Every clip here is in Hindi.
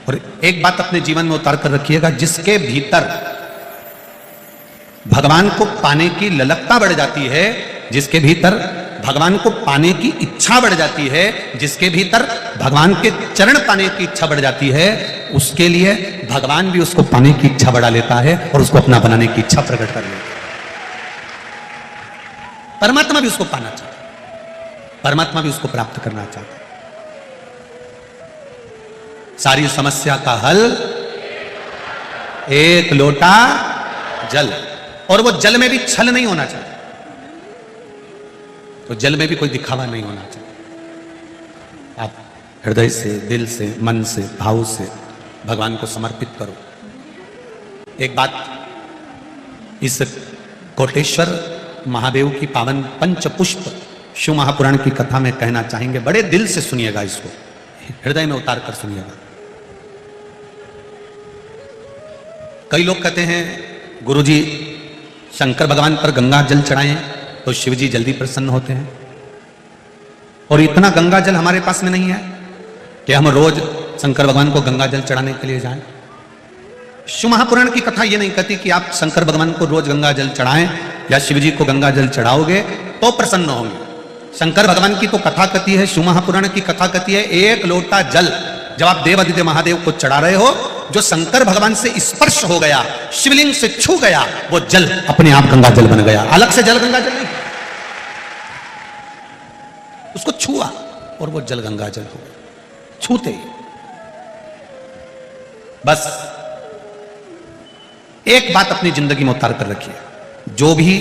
और एक बात अपने जीवन में उतार कर रखिएगा, जिसके भीतर भगवान को पाने की ललकता बढ़ जाती है, जिसके भीतर भगवान को पाने की इच्छा बढ़ जाती है, जिसके भीतर भगवान के चरण पाने की इच्छा बढ़ जाती है, उसके लिए भगवान भी उसको पाने की इच्छा बढ़ा लेता है और उसको अपना बनाने की इच्छा प्रकट कर लेता है। परमात्मा भी उसको पाना चाहता है, परमात्मा भी उसको प्राप्त करना चाहता है। सारी समस्या का हल एक लोटा जल, और वो जल में भी छल नहीं होना चाहिए, तो जल में भी कोई दिखावा नहीं होना चाहिए। आप हृदय से, दिल से, मन से, भाव से भगवान को समर्पित करो। एक बात इस कोटेश्वर महादेव की पावन पंचपुष्प शिव महापुराण की कथा में कहना चाहेंगे, बड़े दिल से सुनिएगा, इसको हृदय में उतार कर सुनिएगा। कई लोग कहते हैं गुरुजी शंकर भगवान पर गंगा जल चढ़ाएं तो शिव जी जल्दी प्रसन्न होते हैं, और इतना गंगा जल हमारे पास में नहीं है कि हम रोज शंकर भगवान को गंगा जल चढ़ाने के लिए जाएं। शिव महापुराण की कथा यह नहीं कहती कि आप शंकर भगवान को रोज गंगा जल चढ़ाएं या शिव जी को गंगा जल चढ़ाओगे तो प्रसन्न होंगे। शंकर भगवान की तो कथा कहती है, शिव महापुराण की कथा कहती है, एक लोटा जल जब आप देवादिदेव महादेव को चढ़ा रहे हो, जो शंकर भगवान से स्पर्श हो गया, शिवलिंग से छू गया, वो जल अपने आप गंगा जल बन गया। अलग से जल गंगा जल नहीं, उसको छुआ और वो जल गंगा जल हो गया, छूते ही। बस एक बात अपनी जिंदगी में उतार कर रखिए, जो भी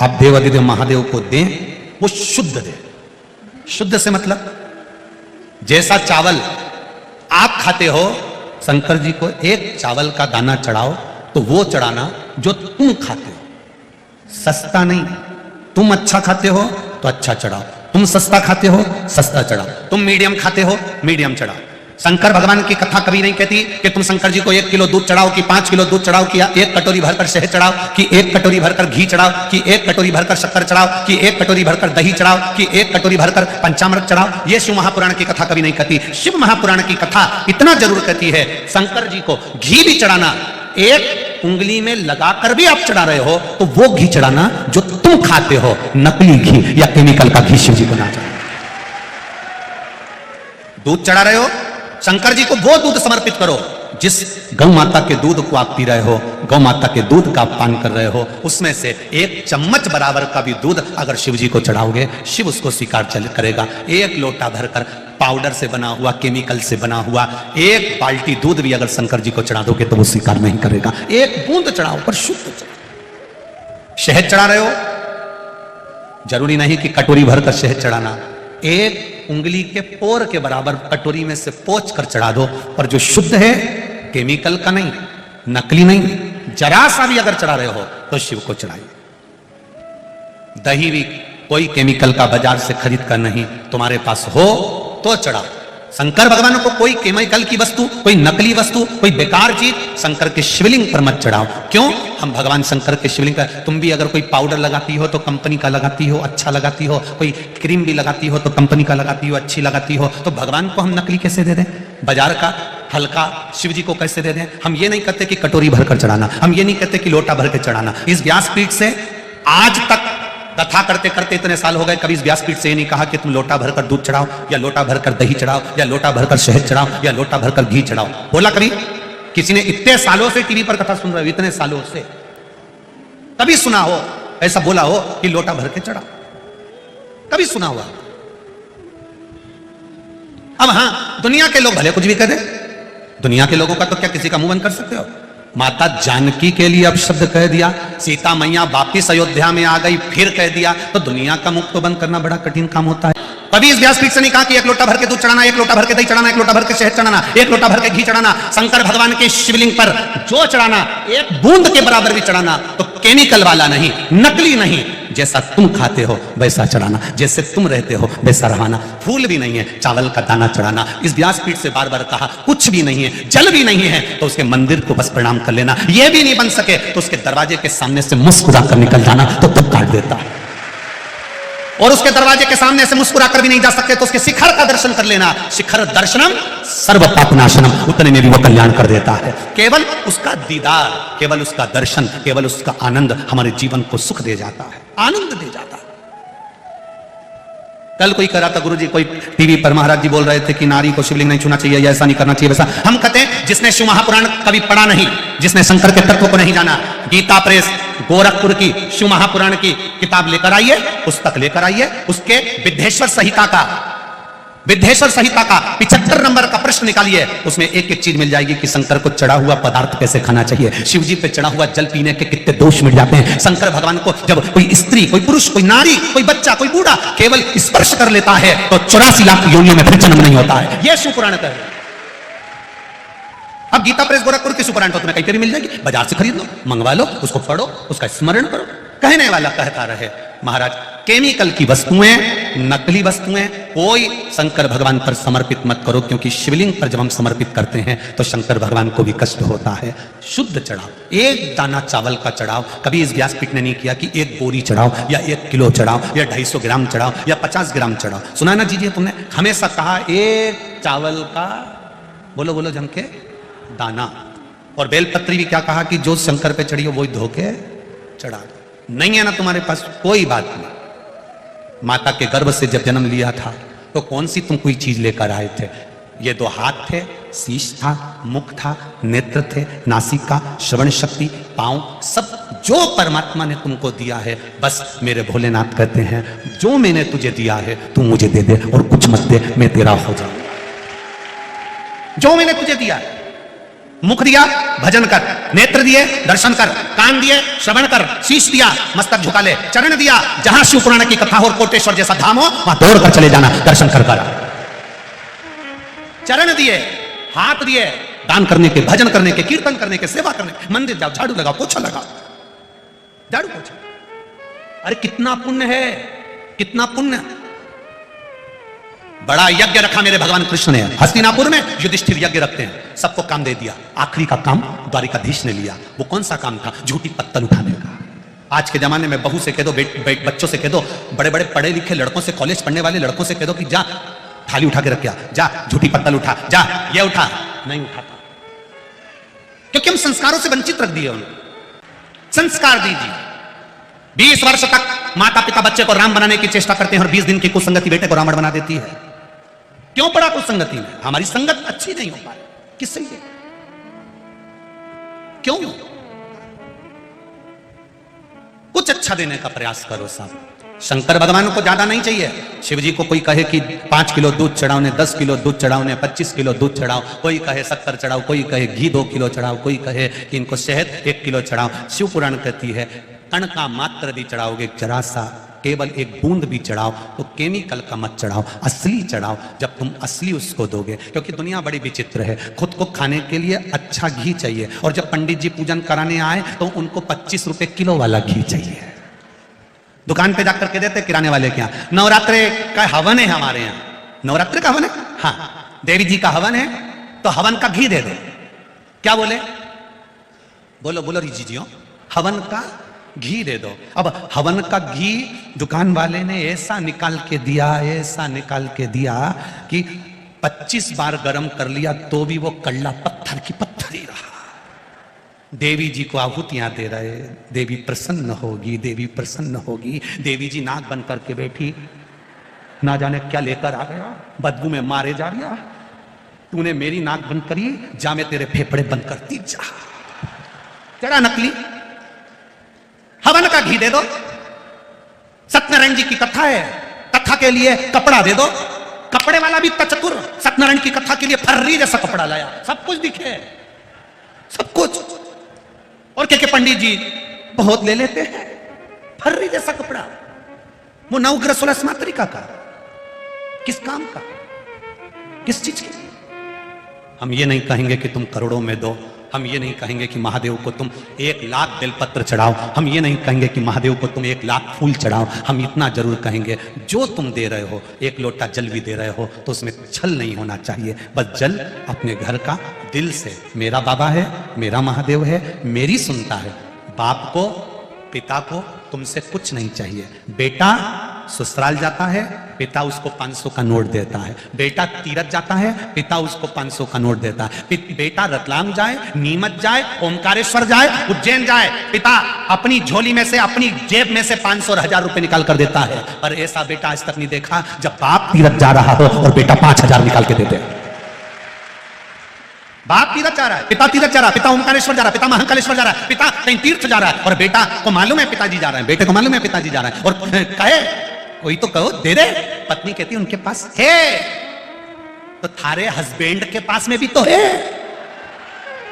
आप देवादिदेव महादेव को दें वो शुद्ध दें। शुद्ध से मतलब जैसा चावल आप खाते हो, शंकर जी को एक चावल का दाना चढ़ाओ तो वो चढ़ाना जो तुम खाते हो, सस्ता नहीं। तुम अच्छा खाते हो तो अच्छा चढ़ाओ, तुम सस्ता खाते हो सस्ता चढ़ाओ, तुम मीडियम खाते हो मीडियम चढ़ाओ। शंकर भगवान की कथा कभी नहीं कहती कि तुम शंकर जी को 1 किलो दूध चढ़ाओ, कि 5 किलो दूध चढ़ाओ, कि 1 कटोरी भरकर शहद चढ़ाओ, कि 1 कटोरी भरकर घी चढ़ाओ, कि 1 कटोरी भरकर शक्कर चढ़ाओ, कि 1 कटोरी भरकर दही चढ़ाओ, कि 1 कटोरी भरकर पंचामृत चढ़ाओ। यह शिव महापुराण की कथा कभी नहीं कहती। शिव महापुराण की कथा इतना जरूर कहती है, शंकर जी को घी भी चढ़ाना, 1 उंगली में लगाकर भी आप चढ़ा रहे हो तो वो घी चढ़ाना जो तुम खाते हो, नकली घी या केमिकल का घी शिव जी को ना चढ़ाना। दूध चढ़ा रहे हो, शंकर जी को वो दूध समर्पित करो जिस गौ माता के दूध को आप पी रहे हो, गौ माता के दूध का आप पान कर रहे हो, उसमें से 1 चम्मच बराबर का भी दूध अगर शिव जी को चढ़ाओगे, शिव उसको स्वीकार करेगा। 1 लोटा भरकर पाउडर से बना हुआ, केमिकल से बना हुआ 1 बाल्टी दूध भी अगर शंकर जी को चढ़ा दोगे तो वो स्वीकार नहीं करेगा। 1 बूंद चढ़ाओ पर शुद्ध चढ़ाओ। शहद चढ़ा रहे हो, जरूरी नहीं कि कटोरी भरकर शहद चढ़ाना, 1 उंगली के पोर के बराबर कटोरी में से पोंछ कर चढ़ा दो, पर जो शुद्ध है, केमिकल का नहीं, नकली नहीं, जरा सा भी अगर चढ़ा रहे हो तो शिव को चढ़ाइए। दही भी कोई केमिकल का बाजार से खरीद कर नहीं, तुम्हारे पास हो तो चढ़ाओ। शंकर भगवान को कोई केमिकल की वस्तु, कोई नकली वस्तु, कोई बेकार चीज शंकर के शिवलिंग पर मत चढ़ाओ। क्यों? हम भगवान शंकर के शिवलिंग का, तुम भी अगर कोई पाउडर लगाती हो तो कंपनी का लगाती हो, अच्छा लगाती हो, कोई क्रीम भी लगाती हो तो कंपनी का लगाती हो, अच्छी लगाती हो, तो भगवान को हम नकली कैसे दे दें? बाजार का हल्का शिव जी को कैसे दे दें? हम ये नहीं कहते कि कटोरी भरकर चढ़ाना, हम ये नहीं कहते कि लोटा भर के चढ़ाना। इस व्यासपीठ से आज तक कथा करते करते इतने साल हो गए, कभी इस व्यासपीठ से ये नहीं कहा कि तुम लोटा भरकर दूध चढ़ाओ, या लोटा भरकर दही चढ़ाओ, या लोटा भरकर शहद चढ़ाओ, या लोटा भरकर घी चढ़ाओ। बोला कभी? किसी ने इतने सालों से टीवी पर कथा सुन रहे हो, इतने सालों से कभी सुना हो ऐसा बोला हो कि लोटा भर के चढ़ाओ? कभी सुना हुआ? अब हां, दुनिया के लोग भले कुछ भी कह दे, दुनिया के लोगों का तो क्या किसी का मुंह बंद कर सकते हो? माता जानकी के लिए अपशब्द कह दिया, सीता मैया वापिस अयोध्या में आ गई फिर कह दिया, तो दुनिया का मुख तो बंद करना बड़ा कठिन काम होता है। कभी इस व्यासपीठ से नहीं कहा कि 1 लोटा भर के दूध चढ़ाना, 1 लोटा भर के दही चढ़ाना, 1 लोटा भर के शहद चढ़ाना, 1 लोटा भर के घी चढ़ाना। शंकर भगवान के शिवलिंग पर जो चढ़ाना 1 बूंद के बराबर भी चढ़ाना, तो केमिकल वाला नहीं, नकली नहीं, जैसा तुम खाते हो वैसा चढ़ाना, जैसे तुम रहते हो वैसा रहना। फूल भी नहीं है, चावल का दाना चढ़ाना। इस व्यासपीठ से बार बार कहा, कुछ भी नहीं है, जल भी नहीं है, तो उसके मंदिर को बस प्रणाम कर लेना। यह भी नहीं बन सके तो उसके दरवाजे के सामने से मुस्कुरा कर निकल जाना, तो तब काट देता। और उसके दरवाजे के सामने से मुस्कुरा कर भी नहीं जा सकते तो उसके शिखर का दर्शन कर लेना। शिखर दर्शनम सर्व पापनाशनम, उतने में भी वो कल्याण कर देता है। केवल उसका दीदार, केवल उसका दर्शन, केवल उसका आनंद हमारे जीवन को सुख दे जाता है, आनंद दे जाता है। कल कोई कह रहा था गुरुजी, कोई टीवी पर महाराज जी बोल रहे थे कि नारी को शिवलिंग नहीं छूना चाहिए या ऐसा नहीं करना चाहिए वैसा। हम कहते हैं जिसने शिव महापुराण कभी पढ़ा नहीं, जिसने शंकर के तत्व को नहीं जाना, गीता प्रेस गोरखपुर की शिव महापुराण की किताब लेकर आइए, पुस्तक लेकर आइए, उसके विद्धेश्वर संहिता का 75 नंबर का प्रश्न निकालिए, उसमें एक एक चीज मिल जाएगी कि शंकर को चढ़ा हुआ पदार्थ कैसे खाना चाहिए, शिव जी पे चढ़ा हुआ जल पीने के कितने दोष मिट जाते हैं। शंकर भगवान को जब कोई स्त्री, कोई पुरुष, कोई नारी, कोई बच्चा, कोई बूढ़ा केवल स्पर्श कर लेता है तो 84 लाख योनियों में फिर जन्म नहीं होता है। यह शिव पुराण का है। अब गीता प्रेस गोरखपुर की शिव पुराण तो तुम्हें कहीं पे भी मिल जाएगी, बाजार से खरीद लो, मंगवा लो, उसको पढ़ो, उसका स्मरण करो। कहने वाला कहता रहे महाराज, केमिकल की वस्तुएं, नकली वस्तुएं कोई शंकर भगवान पर समर्पित मत करो, क्योंकि शिवलिंग पर जब हम समर्पित करते हैं तो शंकर भगवान को भी कष्ट होता है। शुद्ध चढ़ाओ, एक दाना चावल का चढ़ाओ। कभी इस व्यासपीठ ने नहीं किया कि एक बोरी चढ़ाओ या 1 किलो चढ़ाओ या 250 ग्राम चढ़ाओ या 50 ग्राम चढ़ाओ। सुना ना जीजिए, तुमने हमेशा कहा एक चावल का, बोलो बोलो जम के, दाना। और बेलपत्री भी क्या कहा कि जो शंकर पे चढ़ी हो वही धोके चढ़ा दो। नहीं है ना तुम्हारे पास, कोई बात नहीं। माता के गर्भ से जब जन्म लिया था तो कौन सी तुम कोई चीज लेकर आए थे? ये 2 हाथ थे, शीश था, मुख था, नेत्र थे, नासिका, श्रवण शक्ति, पांव, सब जो परमात्मा ने तुमको दिया है। बस मेरे भोलेनाथ कहते हैं जो मैंने तुझे दिया है तू मुझे दे दे और कुछ मत दे, मैं तेरा हो जाऊंगा। जो मैंने तुझे दिया है, मुख दिया भजन कर, नेत्र दिए दर्शन कर, कान दिए श्रवण कर, शीश दिया मस्तक झुका ले, चरण दिया जहां शिव पुराण की कथा हो और कोटेश्वर जैसा धाम हो वहां दौड़ कर चले जाना, दर्शन कर कर। चरण दिए, हाथ दिए दान करने के, भजन करने के, कीर्तन करने के, सेवा करने के। मंदिर जाओ, झाड़ू लगाओ, पोछा लगाओ, झाड़ू पोछा। अरे कितना पुण्य है, कितना पुण्य। बड़ा यज्ञ रखा मेरे भगवान कृष्ण ने। हस्तिनापुर में युधिष्ठिर यज्ञ रखते हैं, सबको काम दे दिया। आखिरी का काम द्वारिकाधीश ने लिया। वो कौन सा काम था? झूठी पत्तल उठाने का। आज के जमाने में बहू से कह दो, बच्चों से कह दो, बड़े बड़े पढ़े लिखे लड़कों से, कॉलेज पढ़ने वाले लड़कों से कह दो कि जा थाली उठा के रख गया, जा झूठी पत्तल उठा, जा ये उठा, नहीं उठाता, क्योंकि हम संस्कारों से वंचित रख दिए उन्हें। संस्कार दीजिए। 20 वर्ष तक माता पिता बच्चे को राम बनाने की चेष्टा करते हैं और 20 दिन की कुसंगति बेटे को रावण बना देती है। क्यों पड़ा कुसंगति में? हमारी संगत अच्छी नहीं हो पाई। किससे ये? क्यों? कुछ अच्छा देने का प्रयास करो साहब। शंकर भगवान को ज्यादा नहीं चाहिए। शिव जी को कोई कहे कि 5 किलो दूध चढ़ाओ ने, 10 किलो दूध चढ़ाओ ने, 25 किलो दूध चढ़ाओ, कोई कहे शक्कर चढ़ाओ, कोई कहे घी 2 किलो चढ़ाओ, कोई कहे कि इनको शहद 1 किलो चढ़ाओ। शिव पुराण कहती है कण का मात्र भी चढ़ाओगे, जरा सा, केवल 1 बूंद भी चढ़ाओ तो केमिकल का मत चढ़ाओ, असली चढ़ाओ। जब तुम असली उसको दोगे, क्योंकि दुनिया बड़ी विचित्र है। खुद को खाने के लिए अच्छा घी चाहिए और जब पंडित जी पूजन कराने आए तो उनको 25 रुपए किलो वाला घी चाहिए। दुकान पे जाकर के देते किराने वाले के यहाँ। नवरात्रे का हवन है हमारे यहाँ, नवरात्रि का हवन है, हाँ देवी जी का हवन है तो हवन का घी दे दो। क्या बोले? बोलो बोलो जी, हवन का घी दे दो। अब हवन का घी दुकान वाले ने ऐसा निकाल के दिया, ऐसा निकाल के दिया कि 25 बार गर्म कर लिया तो भी वो कल्ला पत्थर की पत्थर ही रहा। देवी जी को आहुतियां दे रहे, देवी प्रसन्न होगी, देवी प्रसन्न होगी। देवी जी नाक बंद करके बैठी, ना जाने क्या लेकर आ गया, बदबू में मारे जा रहा। तूने मेरी नाक बंद करी, जा मैं तेरे फेफड़े बंद करती जा। तेरा नकली हवन का घी दे दो। सत्यनारायण जी की कथा है, कथा के लिए कपड़ा दे दो। कपड़े वाला भी चतुर, सत्यनारायण की कथा के लिए फर्री जैसा कपड़ा लाया, सब कुछ दिखे, सब कुछ। और के पंडित जी बहुत ले लेते हैं, फर्री जैसा कपड़ा। वो नवग्रह 16 मातृका का, किस काम का, किस चीज की? हम ये नहीं कहेंगे कि तुम करोड़ों में दो, हम ये नहीं कहेंगे कि महादेव को तुम 1 लाख बेलपत्र चढ़ाओ, हम ये नहीं कहेंगे कि महादेव को तुम 1 लाख फूल चढ़ाओ। हम इतना जरूर कहेंगे जो तुम दे रहे हो, 1 लोटा जल भी दे रहे हो तो उसमें छल नहीं होना चाहिए। बस जल अपने घर का, दिल से, मेरा बाबा है, मेरा महादेव है, मेरी सुनता है। बाप को, पिता को तुमसे कुछ नहीं चाहिए। बेटा ससुराल जाता है, पिता उसको 500 का नोट देता है। बेटा तीरथ जाता है, पिता उसको 500 का नोट देता है। बेटा रतलाम जाए, नीमच जाए, ओमकारेश्वर जाए, उज्जैन जाए, पिता अपनी झोली में से, अपनी जेब में से 500 और 1000 रुपए निकाल कर देता है। पर ऐसा बेटा आज तक नहीं देखा जब बाप तीरथ जा रहा हो और बेटा 5000 निकाल के देते। बाप तीरथ जा रहा है, पिता तीरथ जा रहा है, पिता ओमकारेश्वर जा रहा है, पिता महाकालेश्वर जा रहा है, पिता कहीं तीर्थ जा रहा है, और बेटा को मालूम है पिताजी जा रहे हैं, बेटे को मालूम है पिताजी जा रहे हैं, और कहे कोई तो कहो दे दे। पत्नी कहती उनके पास है, तो थारे हस्बैंड के पास में भी तो है,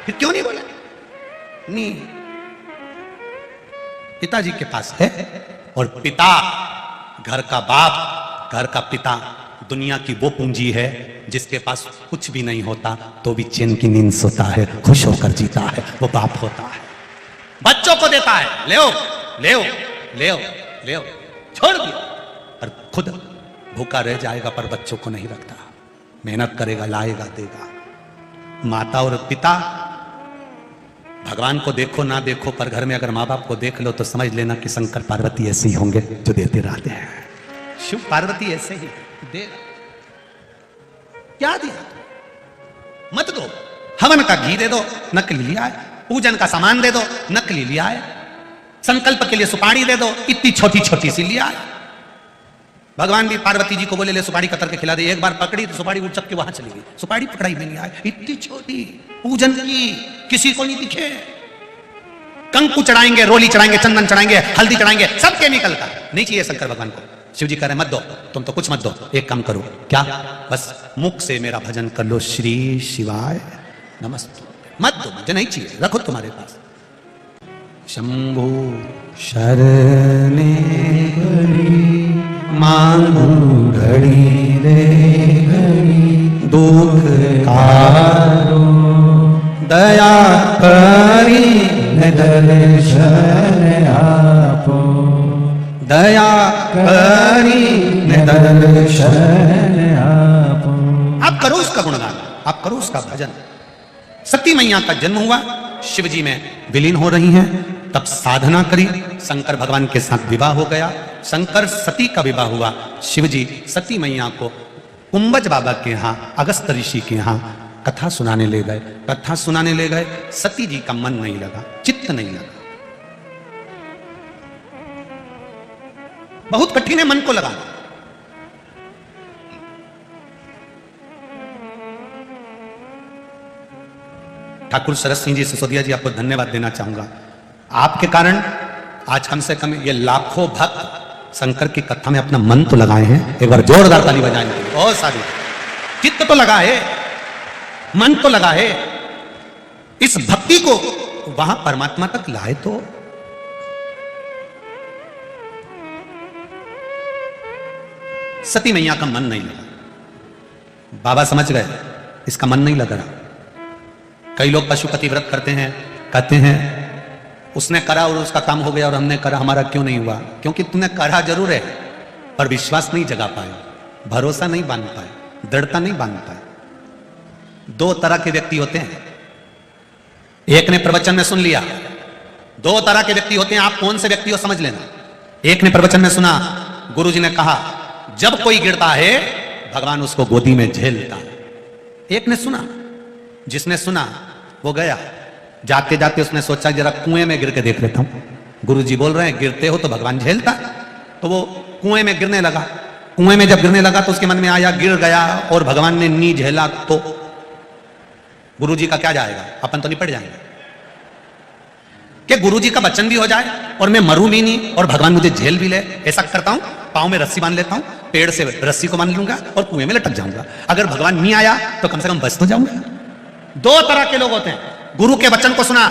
फिर क्यों नहीं बोले? नहीं, पिताजी के पास है। और पिता, घर का बाप, घर का पिता दुनिया की वो पूंजी है जिसके पास कुछ भी नहीं होता तो भी चैन की नींद सोता है, खुश होकर जीता है, वो बाप होता है। बच्चों को देता है, ले ले छोड़ दिया, और खुद भूखा रह जाएगा पर बच्चों को नहीं रखता, मेहनत करेगा, लाएगा, देगा। माता और पिता, भगवान को देखो ना देखो, पर घर में अगर माँ बाप को देख लो तो समझ लेना कि शंकर पार्वती ऐसे ही होंगे जो देते रहते हैं। शिव पार्वती ऐसे ही दे। क्या दिया? मत दो। हवन का घी दे दो, नकली लिया है। पूजन का सामान दे दो, नकली लिया है। संकल्प के लिए सुपारी दे दो, इतनी छोटी छोटी सी लिया है। भगवान भी पार्वती जी को बोले ले सुपारी कतर के खिला दे। एक बार पकड़ी तो सुपारी उठ के वहां चली गई, सुपारी पकड़ाई में नहीं आए, इतनी छोटी। पूजन की, किसी को नहीं दिखे। कंकु चढ़ाएंगे, रोली चढ़ाएंगे, चंदन चढ़ाएंगे, हल्दी चढ़ाएंगे, सब केमिकल का। नहीं चाहिए शंकर भगवान को। शिव जी कह रहे मत दो, तुम तो कुछ मत दो, एक काम करो, क्या? बस मुख से मेरा भजन कर लो, श्री शिवाय नमस्ते। मत दो, मुझे नहीं चाहिए, रखो तुम्हारे पास। शंभु शरणे मांगू घड़ी रे घड़ी, दुख कारो दया करी दर्शन आपो, दया करी दर्शन आपो। आप करो उसका गुणगान, आप करो उसका भजन। सती मैया का जन्म हुआ, शिव जी में विलीन हो रही हैं, तब साधना करी, शंकर भगवान के साथ विवाह हो गया। शंकर सती का विवाह हुआ, शिव जी सती मैया को कुंभज बाबा के यहाँ, अगस्त ऋषि के यहाँ कथा सुनाने ले गए। कथा सुनाने ले गए, सती जी का मन नहीं लगा, चित्त नहीं लगा। बहुत कठिन है मन को लगाना। ठाकुर शरद सिंह जी सिसोदिया जी, आपको धन्यवाद देना चाहूंगा। आपके कारण आज कम से कम ये लाखों भक्त शंकर की कथा में अपना मन तो लगाए हैं। एक बार जोरदार ताली बजाएंगे। बहुत सारी चित्त तो लगा है, मन तो लगा है। इस भक्ति को वहां परमात्मा तक लाए तो। सती मैया का मन नहीं लगा, बाबा समझ गए इसका मन नहीं लग रहा। कई लोग पशुपति व्रत करते हैं, कहते हैं उसने करा और उसका काम हो गया और हमने करा, हमारा क्यों नहीं हुआ? क्योंकि तुमने करा जरूर है पर विश्वास नहीं जगा पाए, भरोसा नहीं बांध पाए, दृढ़ता नहीं बांध पाए। दो तरह के व्यक्ति होते हैं। एक ने प्रवचन में सुन लिया, दो तरह के व्यक्ति होते हैं। आप कौन से व्यक्ति हो समझ लेना। एक ने प्रवचन में सुना, गुरुजी ने कहा जब कोई गिरता है भगवान उसको गोदी में झेलता है। एक ने सुना, जिसने सुना वो गया, जाते जाते उसने सोचा जरा कुएं में गिर के देख लेता हूं। गुरुजी बोल रहे हैं गिरते हो तो भगवान झेलता है। तो वो कुएं में गिरने लगा। कुएं में जब गिरने लगा तो उसके मन में आया गिर गया और भगवान ने नी झेला तो गुरुजी का क्या जाएगा, अपन तो निपट जाएंगे। कि गुरुजी का वचन भी हो जाए और मैं मरूं भी नहीं और भगवान मुझे झेल भी ले। ऐसा करता हूं, पांव में रस्सी बांध लेता हूं, पेड़ से रस्सी को बांध लूंगा और कुएं में लटक जाऊंगा। अगर भगवान नहीं आया तो कम से कम बच तो जाऊंगा। दो तरह के लोग होते हैं। गुरु के वचन को सुना,